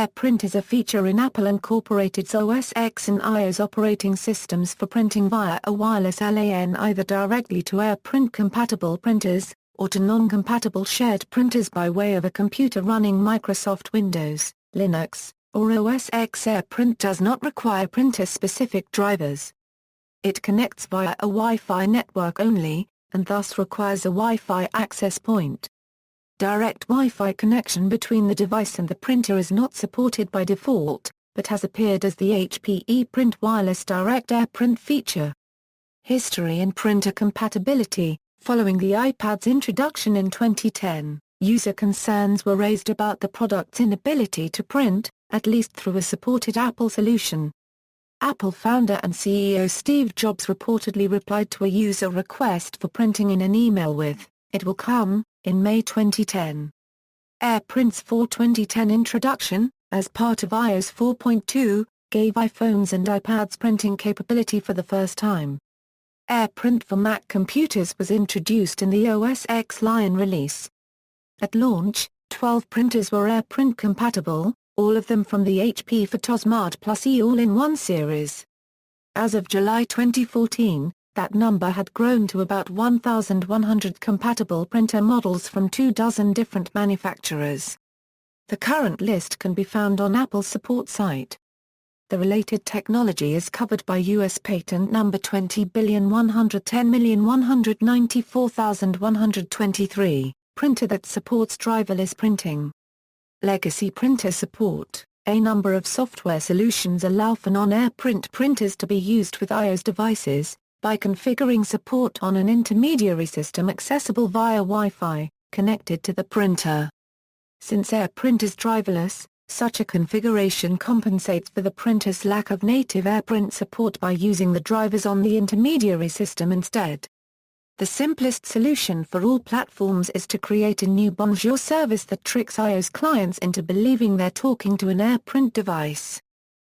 AirPrint is a feature in Apple Incorporated's OS X and iOS operating systems for printing via a wireless LAN either directly to AirPrint-compatible printers, or to non-compatible shared printers by way of a computer running Microsoft Windows, Linux, or OS X. AirPrint does not require printer-specific drivers. It connects via a Wi-Fi network only, and thus requires a Wi-Fi access point. Direct Wi-Fi connection between the device and the printer is not supported by default, but has appeared as the HP ePrint Wireless Direct AirPrint feature. History and printer compatibility. Following the iPad's introduction in 2010, user concerns were raised about the product's inability to print, at least through a supported Apple solution. Apple founder and CEO Steve Jobs reportedly replied to a user request for printing in an email with, "It will come," in May 2010. AirPrint's 2010 introduction, as part of iOS 4.2, gave iPhones and iPads printing capability for the first time. AirPrint for Mac computers was introduced in the OS X Lion release. At launch, 12 printers were AirPrint compatible, all of them from the HP Photosmart Plus E All-in-One series. As of July 2014, that number had grown to about 1,100 compatible printer models from 24 different manufacturers. The current list can be found on Apple's support site. The related technology is covered by U.S. patent number 20,110,194,123, printer that supports driverless printing. Legacy printer support. A number of software solutions allow for non-AirPrint printers to be used with iOS devices, by configuring support on an intermediary system accessible via Wi-Fi, connected to the printer. Since AirPrint is driverless, such a configuration compensates for the printer's lack of native AirPrint support by using the drivers on the intermediary system instead. The simplest solution for all platforms is to create a new Bonjour service that tricks iOS clients into believing they're talking to an AirPrint device.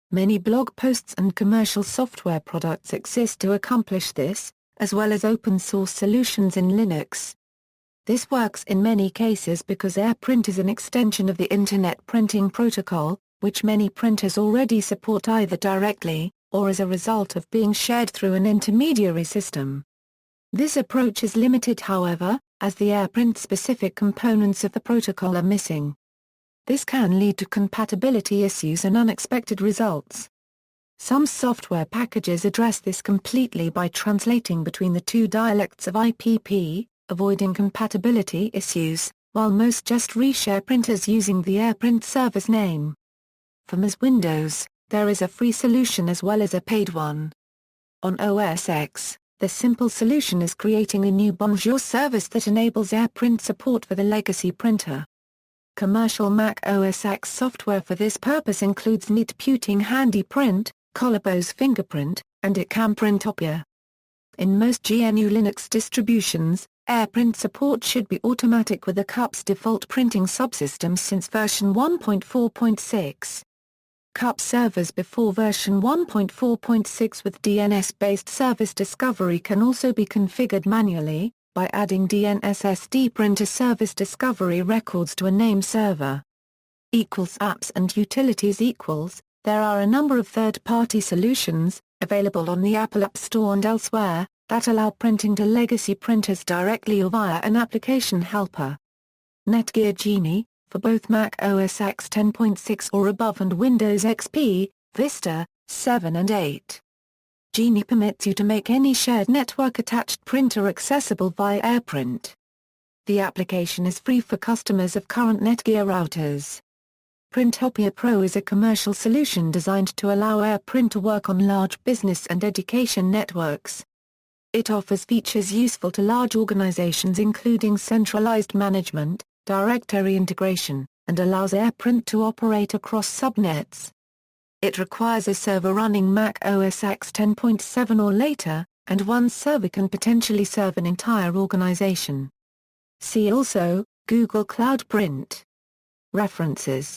Many blog posts and commercial software products exist to accomplish this, as well as open-source solutions in Linux. This works in many cases because AirPrint is an extension of the Internet Printing Protocol, which many printers already support either directly, or as a result of being shared through an intermediary system. This approach is limited however, as the AirPrint-specific components of the protocol are missing. This can lead to compatibility issues and unexpected results. Some software packages address this completely by translating between the two dialects of IPP, avoiding compatibility issues, while most just reshare printers using the AirPrint service name. For Mac Windows, there is a free solution as well as a paid one. On OS X, the simple solution is creating a new Bonjour service that enables AirPrint support for the legacy printer. Commercial Mac OS X software for this purpose includes Attribution HandyPrint, Collabos Fingerprint, and eCamPrintopia. In most GNU Linux distributions, AirPrint support should be automatic with the CUP's default printing subsystems since version 1.4.6. CUP servers before version 1.4.6 with DNS-based service discovery can also be configured manually, by adding DNSSD printer service discovery records to a name server. Apps and utilities. There are a number of third-party solutions, available on the Apple App Store and elsewhere, that allow printing to legacy printers directly or via an application helper. Netgear Genie, for both Mac OS X 10.6 or above and Windows XP, Vista, 7 and 8. Genie permits you to make any shared network-attached printer accessible via AirPrint. The application is free for customers of current Netgear routers. Printopia Pro is a commercial solution designed to allow AirPrint to work on large business and education networks. It offers features useful to large organizations including centralized management, directory integration, and allows AirPrint to operate across subnets. It requires a server running Mac OS X 10.7 or later, and one server can potentially serve an entire organization. See also, Google Cloud Print. References